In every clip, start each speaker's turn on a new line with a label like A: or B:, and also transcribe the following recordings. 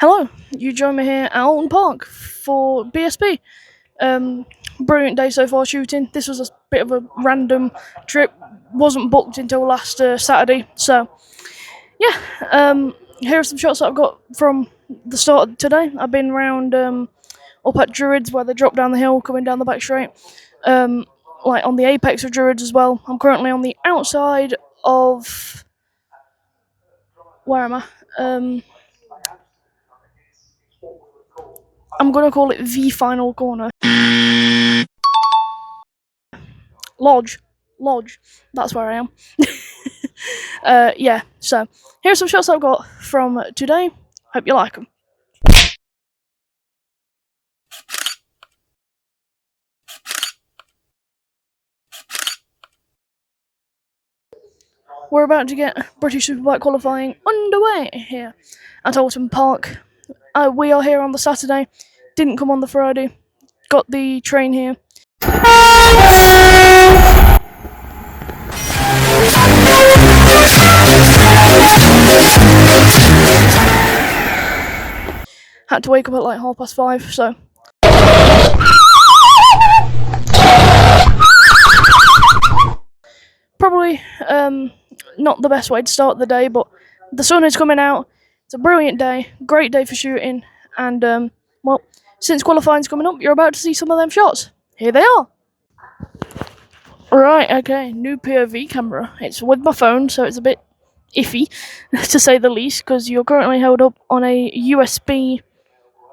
A: Hello, you join me here at Oulton Park for BSP. Brilliant day so far shooting. This was a bit of a random trip, wasn't booked until last Saturday. So, yeah, here are some shots that I've got from the start of today. I've been around up at Druids where they drop down the hill, coming down the back straight, um, like on the apex of Druids as well. I'm currently on the outside of. Where am I? I'm gonna call it the final corner. Lodge. That's where I am. Yeah. So here's some shots I've got from today. Hope you like them. We're about to get British Superbike qualifying underway here at Oulton Park. We are here on the Saturday. Didn't come on the Friday. Got the train here. Had to wake up at like 5:30, so. Probably not the best way to start the day, but the sun is coming out. It's a brilliant day, great day for shooting, and well, since qualifying's coming up, you're about to see some of them shots. Here they are. Right, okay, new POV camera. It's with my phone, so it's a bit iffy, to say the least, because you're currently held up on a USB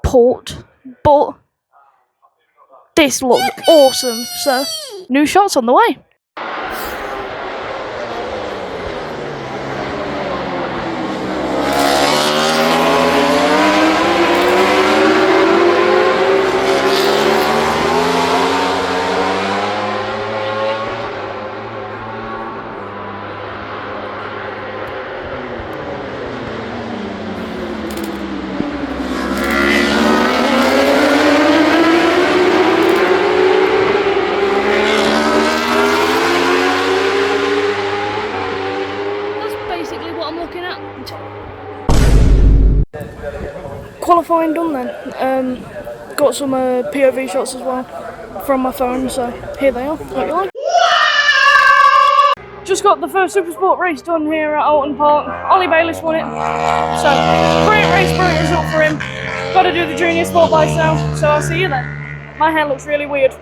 A: port, but this looks awesome, so new shots on the way. Qualifying done then. Got some POV shots as well from my phone, so here they are. Hope you like. Just got the first Supersport race done here at Oulton Park. Ollie Bayliss won it, so great race, brilliant result for him. Got to do the junior Superbikes now, so I'll see you then. My hair looks really weird.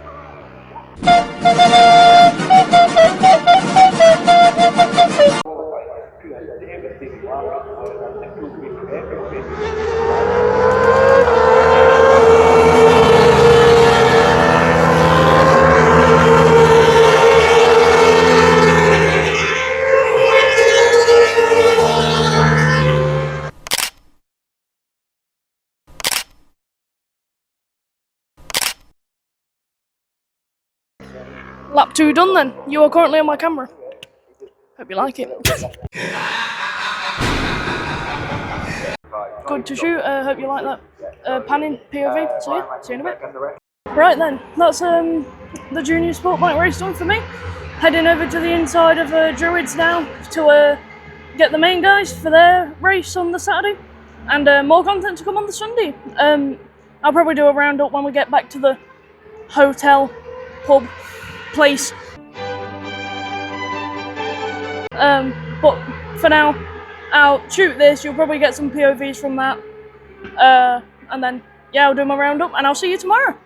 A: Lap 2 done then. You are currently on my camera. Hope you like it. Good to shoot. Hope you like that panning POV. So yeah, see you in a bit. Right then, that's the junior sport bike race done for me. Heading over to the inside of Druids now to get the main guys for their race on the Saturday, and more content to come on the Sunday. I'll probably do a roundup when we get back to the hotel, pub, place. But for now, I'll shoot this. You'll probably get some POVs from that, and then yeah, I'll do my roundup, and I'll see you tomorrow.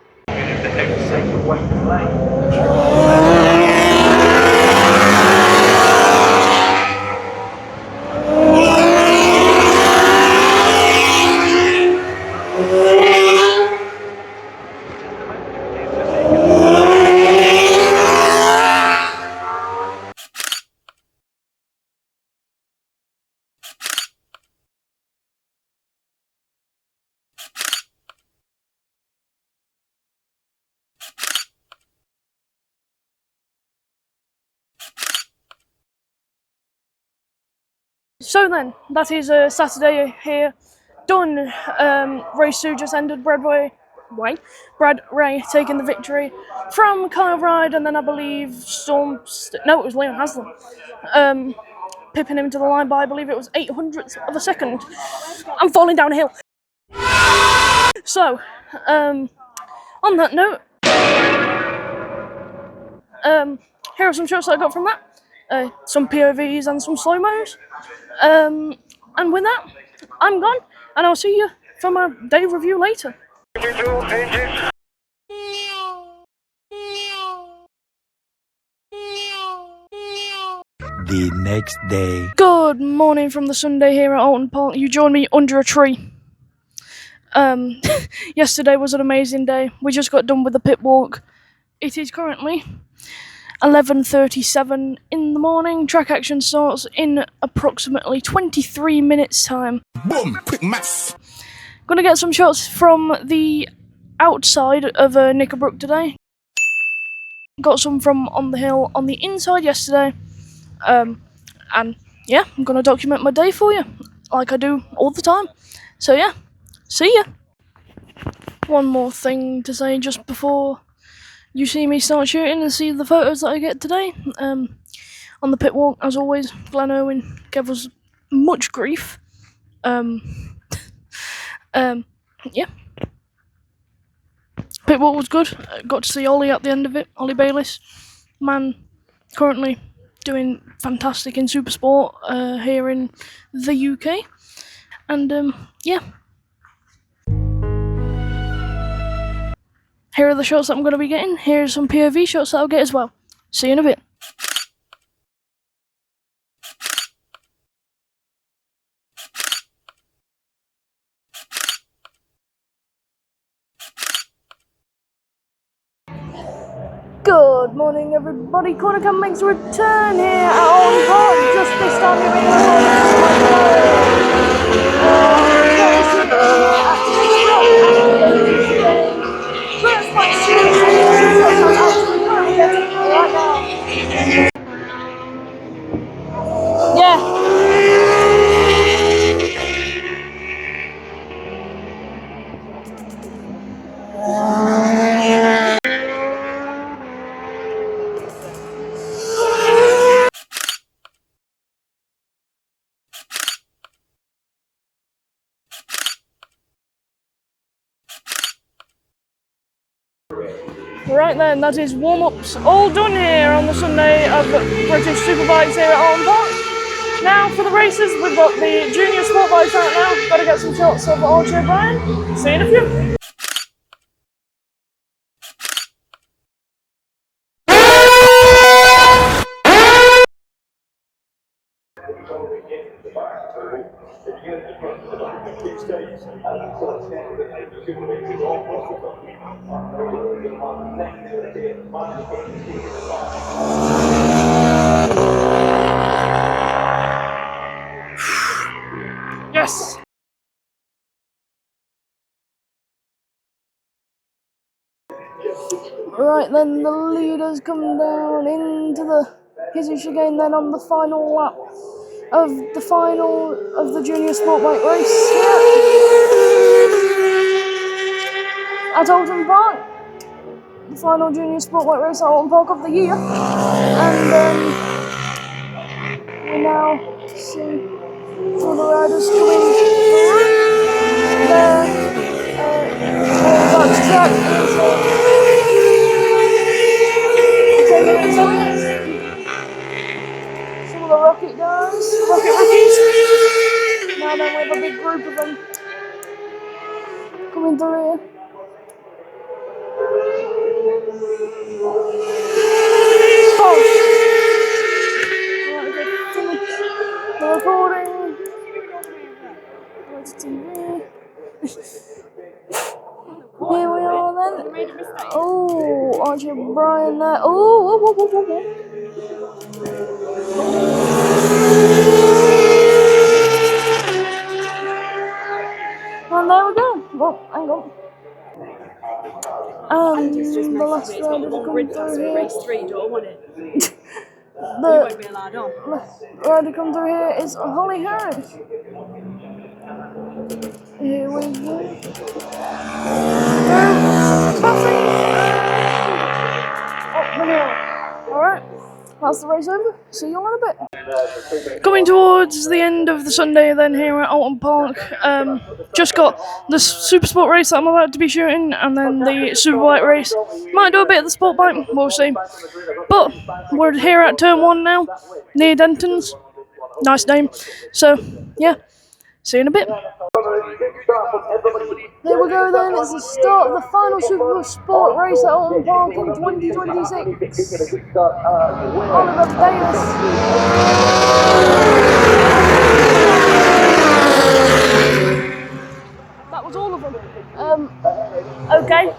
A: So then, that is Saturday here. Done. Race 2 just ended. Brad Ray taking the victory from Kyle Ride, and then I believe no, it was Leon Haslam. Pipping him to the line by, I believe it was 800ths of a second. I'm falling down a hill. So, on that note, here are some shots that I got from that. Some POVs and some slow mos. And with that, I'm gone, and I'll see you for my day review later.
B: The next day.
A: Good morning from the Sunday here at Oulton Park. You joined me under a tree. Yesterday was an amazing day. We just got done with the pit walk. It is currently 11:37 in the morning. Track action starts in approximately 23 minutes time.
B: Boom! Quick maths.
A: Gonna get some shots from the outside of Knickerbrook today. Got some from on the hill on the inside yesterday. And yeah, I'm gonna document my day for you, like I do all the time. So yeah, see ya. One more thing to say just before you see me start shooting and see the photos that I get today. On the pit walk, as always, Glenn Irwin gave us much grief. Yeah. Pit walk was good. Got to see Ollie at the end of it. Ollie Bayliss, man, currently doing fantastic in Supersport here in the UK. And yeah. Here are the shots that I'm going to be getting. Here are some POV shots that I'll get as well. See you in a bit. Good morning, everybody. Corner Cam makes a return here at Oulton Park. Just this time we're in yeah. Right then, that is warm-ups all done here on the Sunday of British Superbikes here at Oulton Park. Now for the races, we've got the Junior Sportbikes out now. Got to get some shots of Archie O'Brien. See you in a few. Yes. Right then, the leaders come down into the Hizzy chicane then on the final lap of the Junior Sportbike race here at Oulton Park. The final Junior Sportbike race at Oulton Park of the year. And we now see all the riders coming through there. That's track is taking it to some of the Rocket guys, Rocket rookies. Now then we have a big group of them coming through here. The recording. Let's TV. Here we are then. Oh, Archie O'Brien there. Oh, whoa, whoa, whoa, whoa. And there we go. Well, hang on. The last rider to come through here.
C: Race 3 door, wasn't it?
A: The rider to come through here is Holly Harris. Here we go. Passing. Oh, the hill. Alright. That's that's the race over. See you all in a bit. Coming towards the end of the Sunday then here at Oulton Park. Just got the Super Sport race that I'm about to be shooting, and then the Superbike race. Might do a bit of the Sport Bike, we'll see. But we're here at Turn 1 now, near Denton's. Nice name. So, yeah, see you in a bit. There we go then, it's the start of the final Super Sport race at Oulton Park in 2026. Oliver Davis. That was all of them. Okay,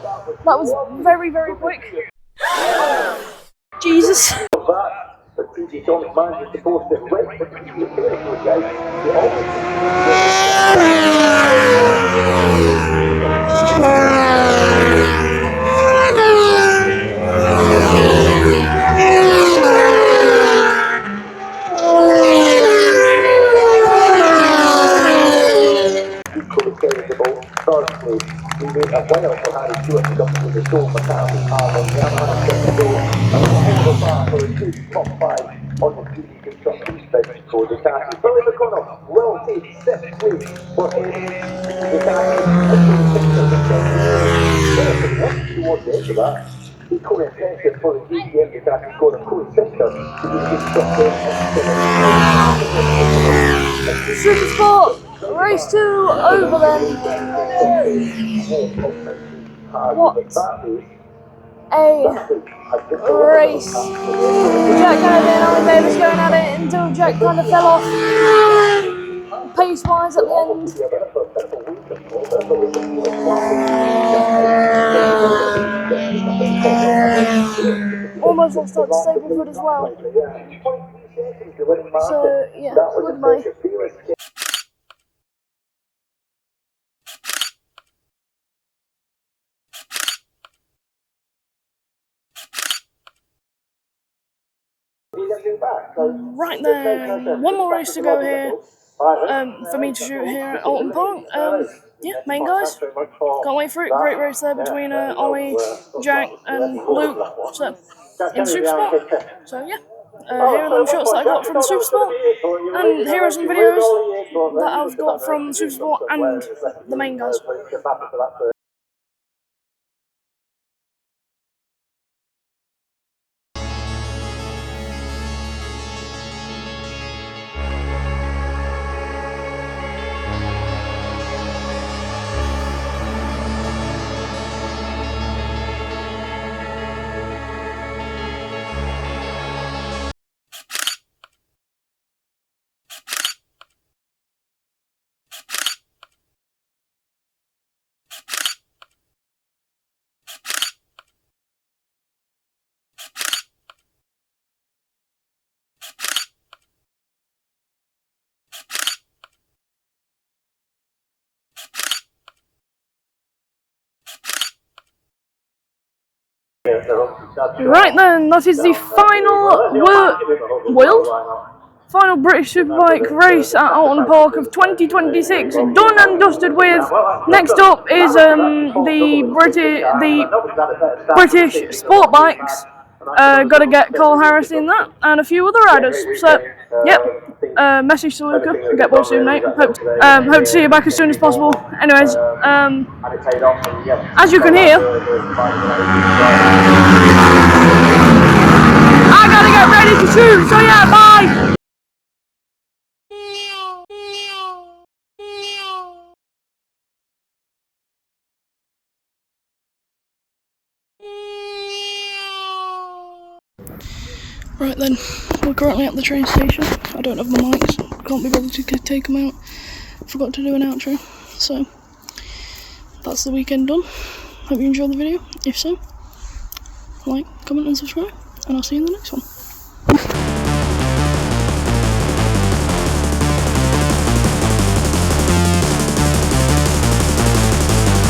A: that was very, very quick. Jesus. Super Sport race 2 over then. What a race. Jack Kennedy and Alan Davis going at it until Jack kind of fell off pace wise at the end. Almost lost out to Stableford as well. So yeah, goodbye. Right then, one more race to go here for me to shoot here at Oulton Park. Yeah, main guys, can't wait for it. Great race there between Ollie, Jack and Luke, so in Super Sport. So yeah, here are the shots that I got from the Super Sport, and here are some videos that I've got from Super Sport and the main guys. Right then, that is the final British Superbike race at Oulton Park of 2026, done and dusted with. Next up is the British Sport Bikes. Got to get Cole Harris in that, and a few other riders. So, yep. Message to Luca. Get well soon, mate. Hope to see you back as soon as possible. Anyways, as you can hear, I gotta get ready to shoot. So yeah, bye. Right then, we're currently at the train station. I don't have my mics, can't be bothered to take them out. Forgot to do an outro, so that's the weekend done. Hope you enjoyed the video. If so, like, comment and subscribe, and I'll see you in the next one.